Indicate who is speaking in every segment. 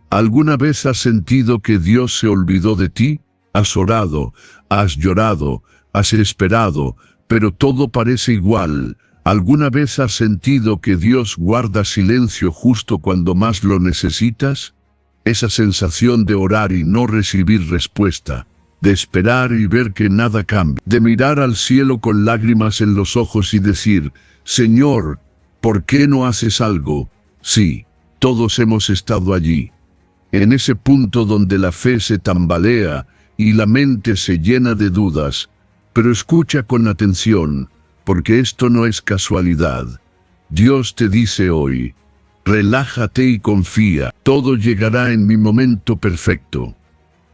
Speaker 1: ¿Alguna vez has sentido que Dios se olvidó de ti? Has orado, has llorado, has esperado, pero todo parece igual. ¿Alguna vez has sentido que Dios guarda silencio justo cuando más lo necesitas? Esa sensación de orar y no recibir respuesta, de esperar y ver que nada cambia, de mirar al cielo con lágrimas en los ojos y decir, Señor, ¿por qué no haces algo? Sí, todos hemos estado allí. En ese punto donde la fe se tambalea y la mente se llena de dudas, pero escucha con atención, porque esto no es casualidad. Dios te dice hoy, relájate y confía, todo llegará en mi momento perfecto.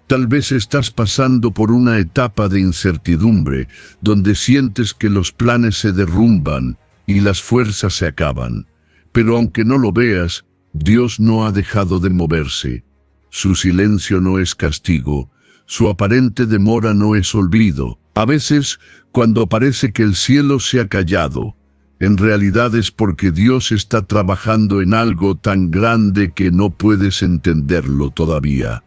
Speaker 1: Tal vez estás pasando por una etapa de incertidumbre, donde sientes que los planes se derrumban y las fuerzas se acaban. Pero aunque no lo veas, Dios no ha dejado de moverse. Su silencio no es castigo, su aparente demora no es olvido. A veces, cuando parece que el cielo se ha callado, en realidad es porque Dios está trabajando en algo tan grande que no puedes entenderlo todavía.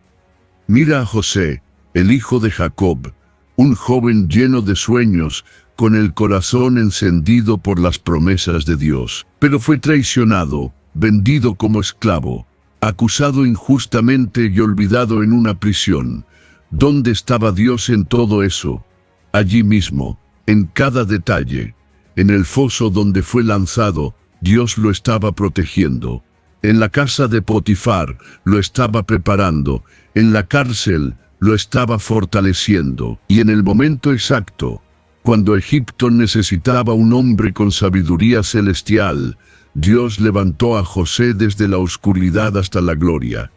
Speaker 1: Mira a José, el hijo de Jacob, un joven lleno de sueños, con el corazón encendido por las promesas de Dios. Pero fue traicionado, vendido como esclavo, acusado injustamente y olvidado en una prisión. ¿Dónde estaba Dios en todo eso? Allí mismo, en cada detalle. En el foso donde fue lanzado, Dios lo estaba protegiendo. En la casa de Potifar, lo estaba preparando. En la cárcel, lo estaba fortaleciendo. Y en el momento exacto, cuando Egipto necesitaba un hombre con sabiduría celestial, Dios levantó a José desde la oscuridad hasta la gloria.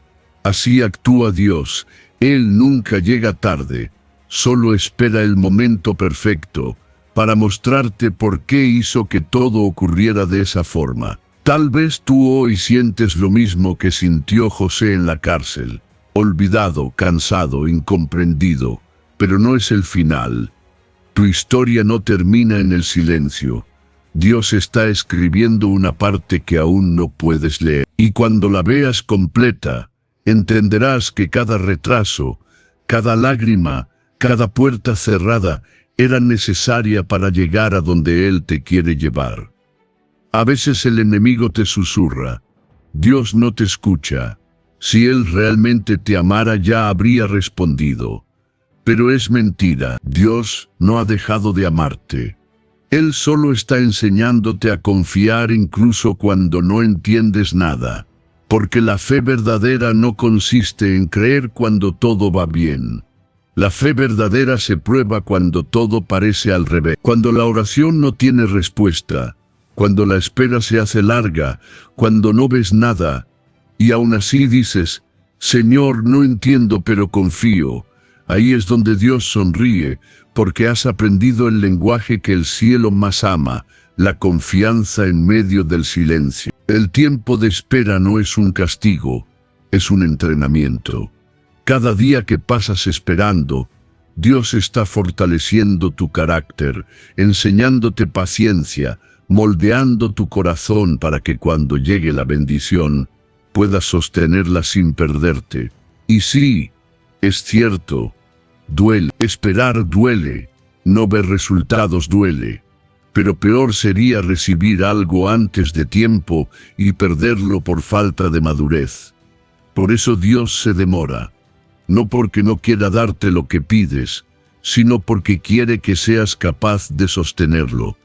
Speaker 1: Así actúa Dios. Él nunca llega tarde, solo espera el momento perfecto para mostrarte por qué hizo que todo ocurriera de esa forma. Tal vez tú hoy sientes lo mismo que sintió José en la cárcel, olvidado, cansado, incomprendido, pero no es el final. Tu historia no termina en el silencio. Dios está escribiendo una parte que aún no puedes leer. Y cuando la veas completa, entenderás que cada retraso, cada lágrima, cada puerta cerrada era necesaria para llegar a donde Él te quiere llevar. A veces el enemigo te susurra, Dios no te escucha. Si Él realmente te amara ya habría respondido. Pero es mentira, Dios no ha dejado de amarte. Él solo está enseñándote a confiar incluso cuando no entiendes nada. Porque la fe verdadera no consiste en creer cuando todo va bien. La fe verdadera se prueba cuando todo parece al revés. Cuando la oración no tiene respuesta, cuando la espera se hace larga, cuando no ves nada, y aún así dices, Señor, no entiendo pero confío. Ahí es donde Dios sonríe, porque has aprendido el lenguaje que el cielo más ama, la confianza en medio del silencio. El tiempo de espera no es un castigo, es un entrenamiento. Cada día que pasas esperando, Dios está fortaleciendo tu carácter, enseñándote paciencia, moldeando tu corazón para que cuando llegue la bendición, puedas sostenerla sin perderte. Y sí, es cierto, duele, esperar duele, no ver resultados duele. Pero peor sería recibir algo antes de tiempo y perderlo por falta de madurez. Por eso Dios se demora, no porque no quiera darte lo que pides, sino porque quiere que seas capaz de sostenerlo.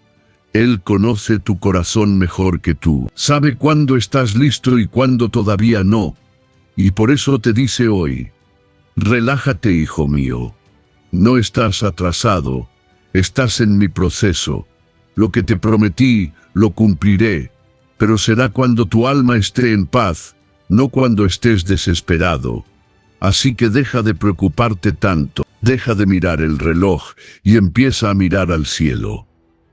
Speaker 1: Él conoce tu corazón mejor que tú, sabe cuándo estás listo y cuándo todavía no, y por eso te dice hoy, relájate, hijo mío, no estás atrasado, estás en mi proceso. Lo que te prometí, lo cumpliré, pero será cuando tu alma esté en paz, no cuando estés desesperado. Así que deja de preocuparte tanto, deja de mirar el reloj y empieza a mirar al cielo.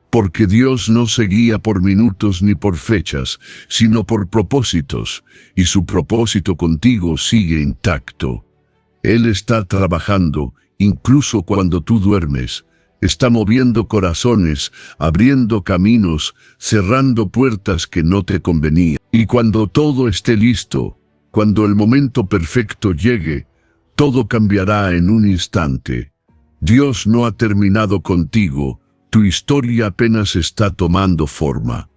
Speaker 1: Porque Dios no se guía por minutos ni por fechas, sino por propósitos, y su propósito contigo sigue intacto. Él está trabajando, incluso cuando tú duermes. Está moviendo corazones, abriendo caminos, cerrando puertas que no te convenían. Y cuando todo esté listo, Cuando el momento perfecto llegue, todo cambiará en un instante. Dios no ha terminado contigo, tu historia apenas está tomando forma.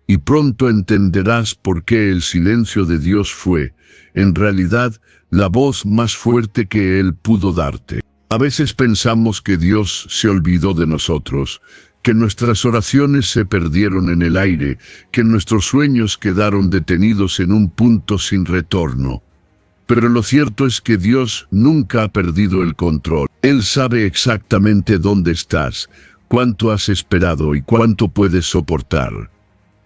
Speaker 1: Y pronto entenderás por qué el silencio de Dios fue, en realidad, la voz más fuerte que Él pudo darte. A veces pensamos que Dios se olvidó de nosotros, que nuestras oraciones se perdieron en el aire, que nuestros sueños quedaron detenidos en un punto sin retorno. Pero lo cierto es que Dios nunca ha perdido el control. Él sabe exactamente dónde estás, cuánto has esperado y cuánto puedes soportar.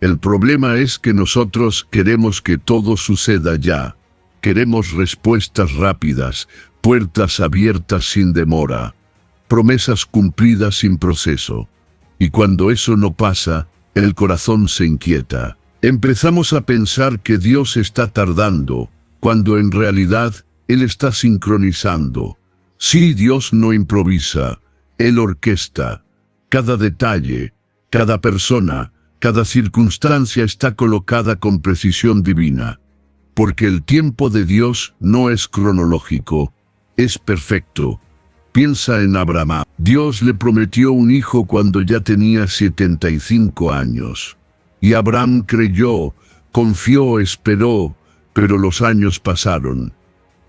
Speaker 1: El problema es que nosotros queremos que todo suceda ya. Queremos respuestas rápidas, puertas abiertas sin demora, promesas cumplidas sin proceso. Y cuando eso no pasa, el corazón se inquieta. Empezamos a pensar que Dios está tardando, cuando en realidad Él está sincronizando. Sí, Dios no improvisa, Él orquesta. Cada detalle, cada persona, cada circunstancia está colocada con precisión divina. Porque el tiempo de Dios no es cronológico, es perfecto. Piensa en Abraham. Dios le prometió un hijo cuando ya tenía 75 años. Y Abraham creyó, confió, esperó, pero los años pasaron.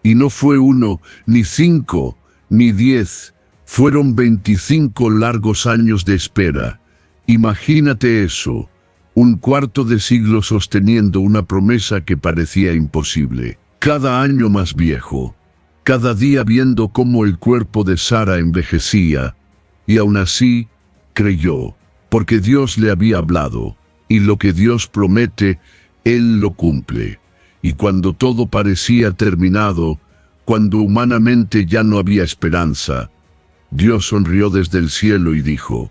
Speaker 1: Y no fue 1, ni 5, ni 10, fueron 25 largos años de espera. Imagínate eso, un cuarto de siglo sosteniendo una promesa que parecía imposible. Cada año más viejo, cada día viendo cómo el cuerpo de Sara envejecía, y aún así, creyó, porque Dios le había hablado, y lo que Dios promete, Él lo cumple. Y cuando todo parecía terminado, cuando humanamente ya no había esperanza, Dios sonrió desde el cielo y dijo,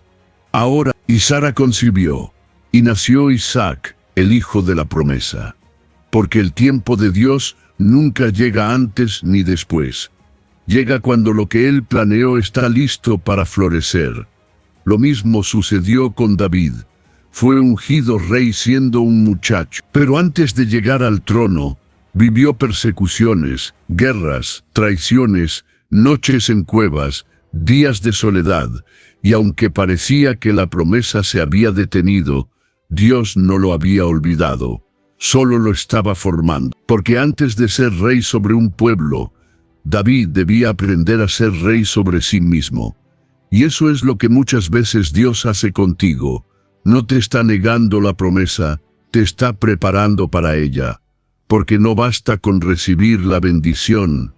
Speaker 1: ahora, y Sara concibió, y nació Isaac, el hijo de la promesa. Porque el tiempo de Dios nunca llega antes ni después. Llega cuando lo que Él planeó está listo para florecer. Lo mismo sucedió con David. Fue ungido rey siendo un muchacho. Pero antes de llegar al trono, vivió persecuciones, guerras, traiciones, noches en cuevas, días de soledad, y aunque parecía que la promesa se había detenido, Dios no lo había olvidado, solo lo estaba formando. Porque antes de ser rey sobre un pueblo, David debía aprender a ser rey sobre sí mismo. Y eso es lo que muchas veces Dios hace contigo. No te está negando la promesa, te está preparando para ella. Porque no basta con recibir la bendición,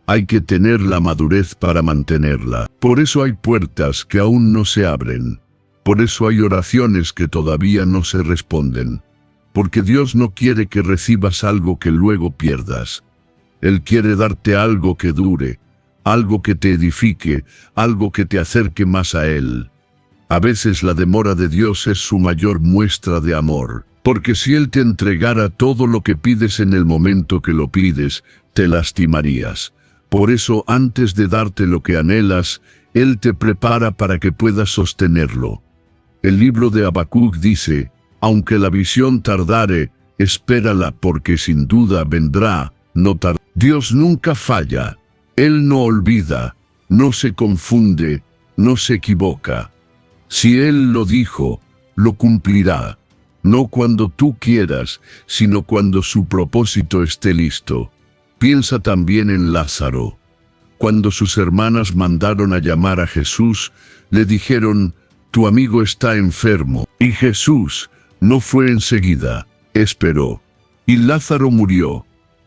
Speaker 1: hay que tener la madurez para mantenerla. Por eso hay puertas que aún no se abren. Por eso hay oraciones que todavía no se responden. Porque Dios no quiere que recibas algo que luego pierdas. Él quiere darte algo que dure, algo que te edifique, algo que te acerque más a Él. A veces la demora de Dios es su mayor muestra de amor. Porque si Él te entregara todo lo que pides en el momento que lo pides, te lastimarías. Por eso, antes de darte lo que anhelas, Él te prepara para que puedas sostenerlo. El libro de Habacuc dice, aunque la visión tardare, espérala porque sin duda vendrá, no tardará. Dios nunca falla, Él no olvida, no se confunde, no se equivoca. Si Él lo dijo, lo cumplirá. No cuando tú quieras, sino cuando su propósito esté listo. Piensa también en Lázaro. Cuando sus hermanas mandaron a llamar a Jesús, le dijeron, tu amigo está enfermo. Y Jesús no fue enseguida, esperó. Y Lázaro murió.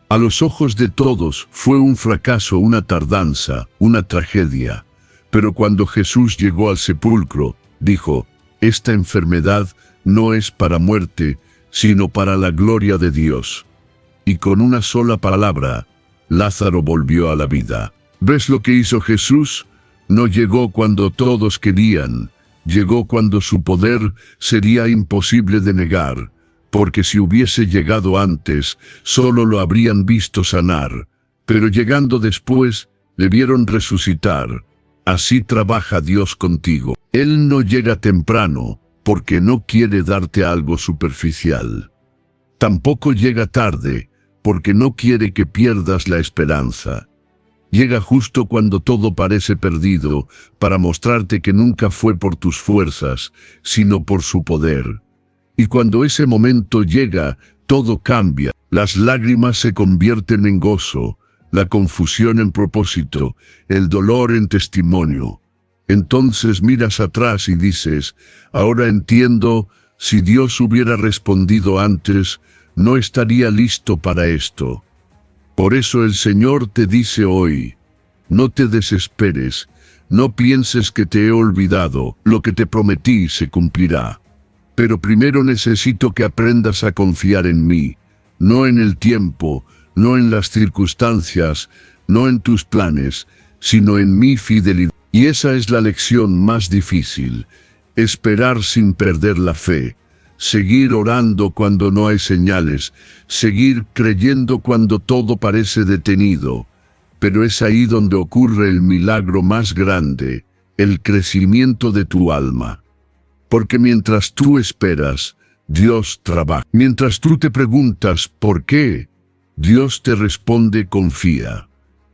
Speaker 1: A los ojos de todos fue un fracaso, una tardanza, una tragedia. Pero cuando Jesús llegó al sepulcro, dijo, esta enfermedad no es para muerte, sino para la gloria de Dios. Y con una sola palabra, Lázaro volvió a la vida. ¿Ves lo que hizo Jesús? No llegó cuando todos querían, llegó cuando su poder sería imposible de negar, porque si hubiese llegado antes, solo lo habrían visto sanar, pero llegando después, le vieron resucitar. Así trabaja Dios contigo. Él no llega temprano, porque no quiere darte algo superficial. Tampoco llega tarde, porque no quiere que pierdas la esperanza. Llega justo cuando todo parece perdido, para mostrarte que nunca fue por tus fuerzas, sino por su poder. Y cuando ese momento llega, todo cambia. Las lágrimas se convierten en gozo, la confusión en propósito, el dolor en testimonio. Entonces miras atrás y dices, ahora entiendo, si Dios hubiera respondido antes, no estaría listo para esto. Por eso el Señor te dice hoy, no te desesperes, no pienses que te he olvidado, lo que te prometí se cumplirá. Pero primero necesito que aprendas a confiar en mí, no en el tiempo, no en las circunstancias, no en tus planes, sino en mi fidelidad. Y esa es la lección más difícil, esperar sin perder la fe, seguir orando cuando no hay señales, seguir creyendo cuando todo parece detenido. Pero es ahí donde ocurre el milagro más grande, el crecimiento de tu alma. Porque mientras tú esperas, Dios trabaja. Mientras tú te preguntas ¿por qué?, Dios te responde confía.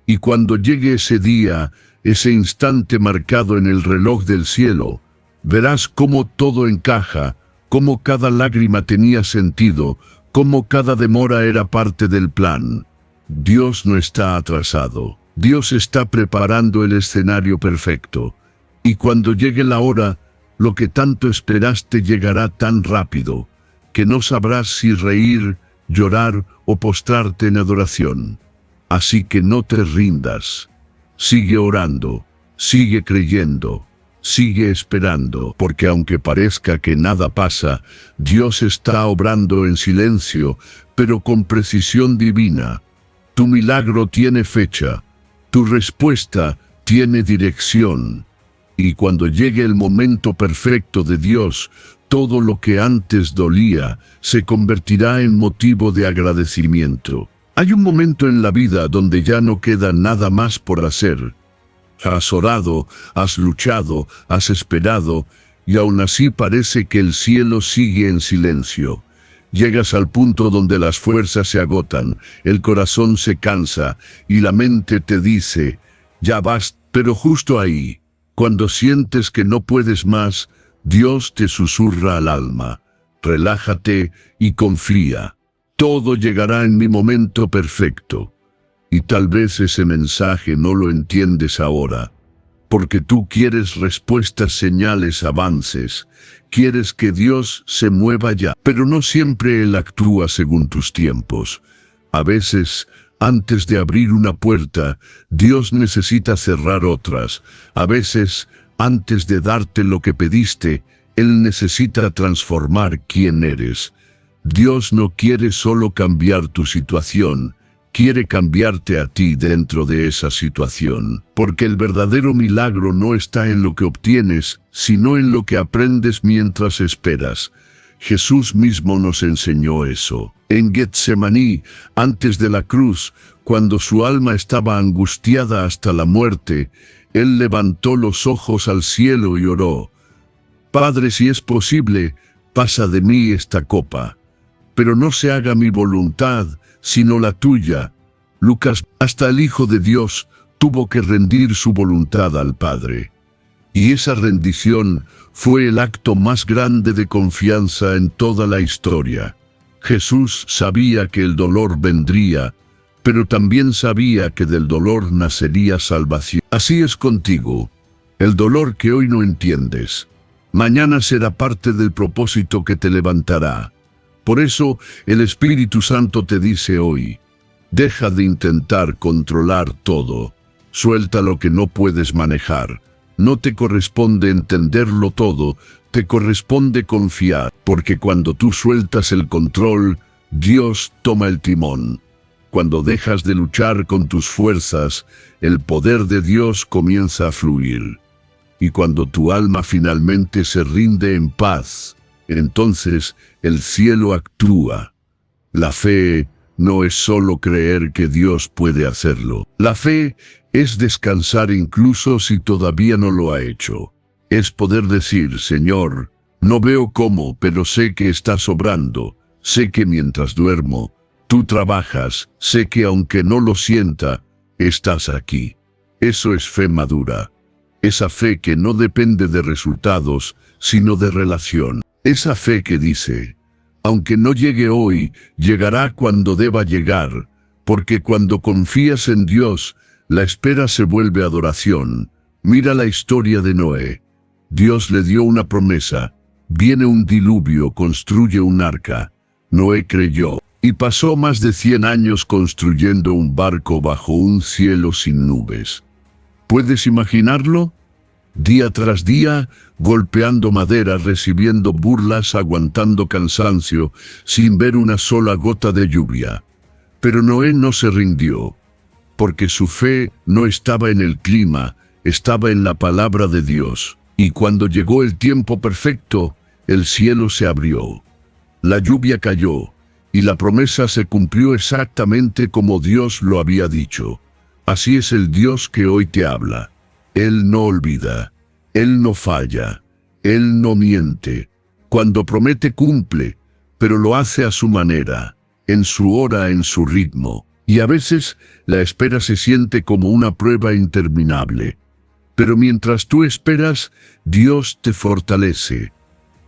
Speaker 1: Y cuando llegue ese día, ese instante marcado en el reloj del cielo, verás cómo todo encaja, cómo cada lágrima tenía sentido, cómo cada demora era parte del plan. Dios no está atrasado. Dios está preparando el escenario perfecto. Y cuando llegue la hora, lo que tanto esperaste llegará tan rápido, que no sabrás si reír, llorar o postrarte en adoración. Así que no te rindas. Sigue orando, sigue creyendo, sigue esperando, porque aunque parezca que nada pasa, Dios está obrando en silencio, pero con precisión divina. Tu milagro tiene fecha, tu respuesta tiene dirección. Y cuando llegue el momento perfecto de Dios, todo lo que antes dolía se convertirá en motivo de agradecimiento. Hay un momento en la vida donde ya no queda nada más por hacer. Has orado, has luchado, has esperado, y aún así parece que el cielo sigue en silencio. Llegas al punto donde las fuerzas se agotan, el corazón se cansa, y la mente te dice, ya basta. Pero justo ahí, cuando sientes que no puedes más, Dios te susurra al alma, relájate y confía. Todo llegará en mi momento perfecto. Y tal vez ese mensaje no lo entiendes ahora, porque tú quieres respuestas, señales, avances. Quieres que Dios se mueva ya, pero no siempre Él actúa según tus tiempos. A veces, antes de abrir una puerta, Dios necesita cerrar otras. A veces, antes de darte lo que pediste, Él necesita transformar quién eres. Dios no quiere solo cambiar tu situación, quiere cambiarte a ti dentro de esa situación. Porque el verdadero milagro no está en lo que obtienes, sino en lo que aprendes mientras esperas. Jesús mismo nos enseñó eso. En Getsemaní, antes de la cruz, cuando su alma estaba angustiada hasta la muerte, Él levantó los ojos al cielo y oró: Padre, si es posible, pasa de mí esta copa. Pero no se haga mi voluntad, sino la tuya. Lucas, hasta el Hijo de Dios tuvo que rendir su voluntad al Padre. Y esa rendición fue el acto más grande de confianza en toda la historia. Jesús sabía que el dolor vendría, pero también sabía que del dolor nacería salvación. Así es contigo. El dolor que hoy no entiendes, mañana será parte del propósito que te levantará. Por eso el Espíritu Santo te dice hoy: deja de intentar controlar todo. Suelta lo que no puedes manejar. No te corresponde entenderlo todo, te corresponde confiar. Porque cuando tú sueltas el control, Dios toma el timón. Cuando dejas de luchar con tus fuerzas, el poder de Dios comienza a fluir. Y cuando tu alma finalmente se rinde en paz, entonces el cielo actúa. La fe no es solo creer que Dios puede hacerlo. La fe es descansar incluso si todavía no lo ha hecho. Es poder decir: Señor, no veo cómo, pero sé que estás obrando. Sé que mientras duermo, Tú trabajas, sé que aunque no lo sienta, estás aquí. Eso es fe madura. Esa fe que no depende de resultados, sino de relación. Esa fe que dice, aunque no llegue hoy, llegará cuando deba llegar, porque cuando confías en Dios, la espera se vuelve adoración. Mira la historia de Noé. Dios le dio una promesa. Viene un diluvio, construye un arca. Noé creyó, y pasó más de 100 años construyendo un barco bajo un cielo sin nubes. ¿Puedes imaginarlo? Día tras día, golpeando madera, recibiendo burlas, aguantando cansancio, sin ver una sola gota de lluvia. Pero Noé no se rindió, porque su fe no estaba en el clima, estaba en la palabra de Dios. Y cuando llegó el tiempo perfecto, el cielo se abrió. La lluvia cayó, y la promesa se cumplió exactamente como Dios lo había dicho. Así es el Dios que hoy te habla. Él no olvida, Él no falla, Él no miente. Cuando promete cumple, pero lo hace a su manera, en su hora, en su ritmo. Y a veces la espera se siente como una prueba interminable. Pero mientras tú esperas, Dios te fortalece.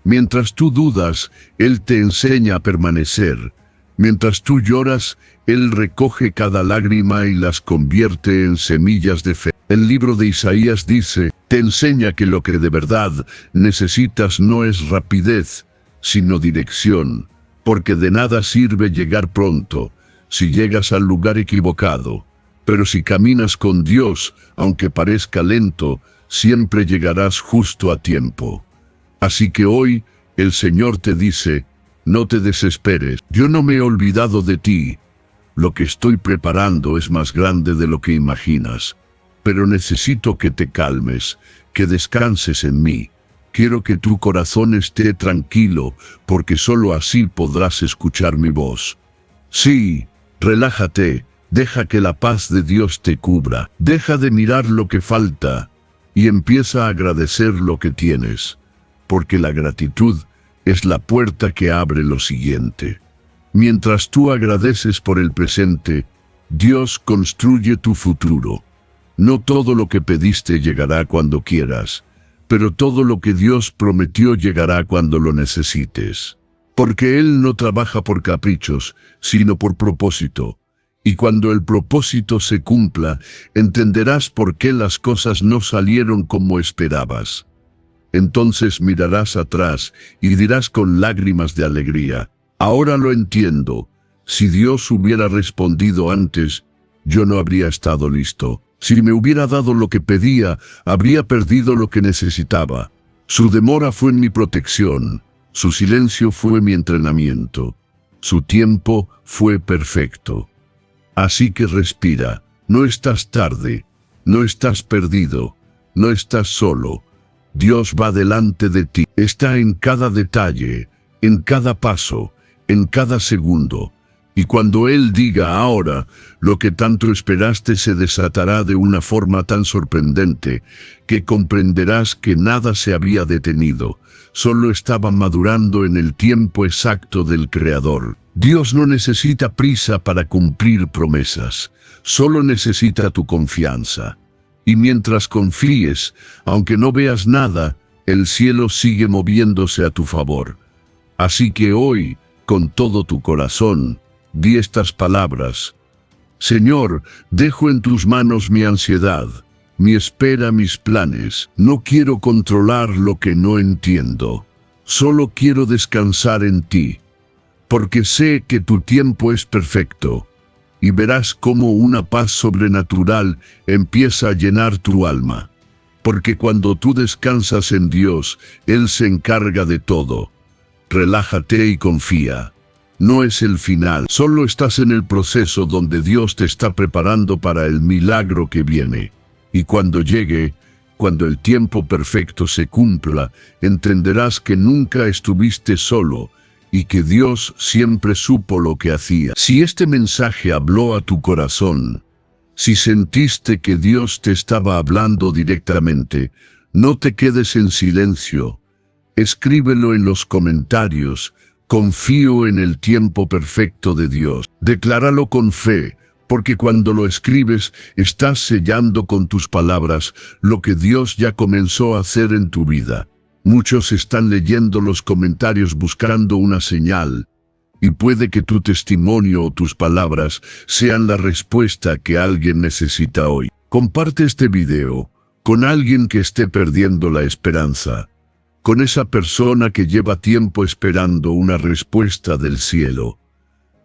Speaker 1: Mientras tú dudas, Él te enseña a permanecer. Mientras tú lloras, Él recoge cada lágrima y las convierte en semillas de fe. El libro de Isaías dice, te enseña que lo que de verdad necesitas no es rapidez, sino dirección, porque de nada sirve llegar pronto, si llegas al lugar equivocado. Pero si caminas con Dios, aunque parezca lento, siempre llegarás justo a tiempo. Así que hoy, el Señor te dice, no te desesperes, yo no me he olvidado de ti. Lo que estoy preparando es más grande de lo que imaginas. Pero necesito que te calmes, que descanses en mí. Quiero que tu corazón esté tranquilo, porque solo así podrás escuchar mi voz. Sí, relájate, deja que la paz de Dios te cubra. Deja de mirar lo que falta y empieza a agradecer lo que tienes, porque la gratitud es la puerta que abre lo siguiente. Mientras tú agradeces por el presente, Dios construye tu futuro. No todo lo que pediste llegará cuando quieras, pero todo lo que Dios prometió llegará cuando lo necesites. Porque Él no trabaja por caprichos, sino por propósito. Y cuando el propósito se cumpla, entenderás por qué las cosas no salieron como esperabas. Entonces mirarás atrás y dirás con lágrimas de alegría, ahora lo entiendo. Si Dios hubiera respondido antes, yo no habría estado listo. Si me hubiera dado lo que pedía, habría perdido lo que necesitaba. Su demora fue mi protección, su silencio fue mi entrenamiento, su tiempo fue perfecto. Así que respira, no estás tarde, no estás perdido, no estás solo. Dios va delante de ti, está en cada detalle, en cada paso, en cada segundo. Y cuando Él diga ahora, lo que tanto esperaste se desatará de una forma tan sorprendente que comprenderás que nada se había detenido, solo estaba madurando en el tiempo exacto del Creador. Dios no necesita prisa para cumplir promesas, solo necesita tu confianza. Y mientras confíes, aunque no veas nada, el cielo sigue moviéndose a tu favor. Así que hoy, con todo tu corazón, di estas palabras. Señor, dejo en tus manos mi ansiedad, mi espera, mis planes. No quiero controlar lo que no entiendo. Solo quiero descansar en ti, porque sé que tu tiempo es perfecto. Y verás cómo una paz sobrenatural empieza a llenar tu alma. Porque cuando tú descansas en Dios, Él se encarga de todo. Relájate y confía. No es el final, solo estás en el proceso donde Dios te está preparando para el milagro que viene. Y cuando llegue, cuando el tiempo perfecto se cumpla, entenderás que nunca estuviste solo, y que Dios siempre supo lo que hacía. Si este mensaje habló a tu corazón, si sentiste que Dios te estaba hablando directamente, no te quedes en silencio. Escríbelo en los comentarios, Confío en el tiempo perfecto de Dios. Decláralo con fe, porque cuando lo escribes, estás sellando con tus palabras lo que Dios ya comenzó a hacer en tu vida. Muchos están leyendo los comentarios buscando una señal, y puede que tu testimonio o tus palabras sean la respuesta que alguien necesita hoy. Comparte este video con alguien que esté perdiendo la esperanza, con esa persona que lleva tiempo esperando una respuesta del cielo.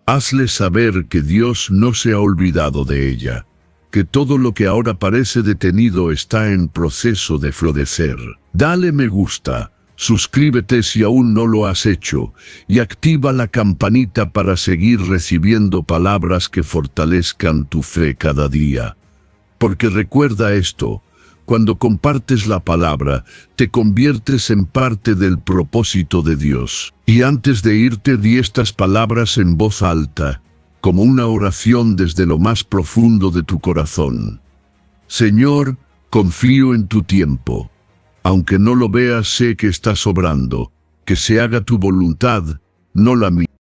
Speaker 1: Hazle saber que Dios no se ha olvidado de ella, que todo lo que ahora parece detenido está en proceso de florecer. Dale me gusta, suscríbete si aún no lo has hecho, y activa la campanita para seguir recibiendo palabras que fortalezcan tu fe cada día. Porque recuerda esto, cuando compartes la palabra, te conviertes en parte del propósito de Dios. Y antes de irte, di estas palabras en voz alta, como una oración desde lo más profundo de tu corazón. Señor, confío en tu tiempo. Aunque no lo veas, sé que estás obrando. Que se haga tu voluntad, no la mía.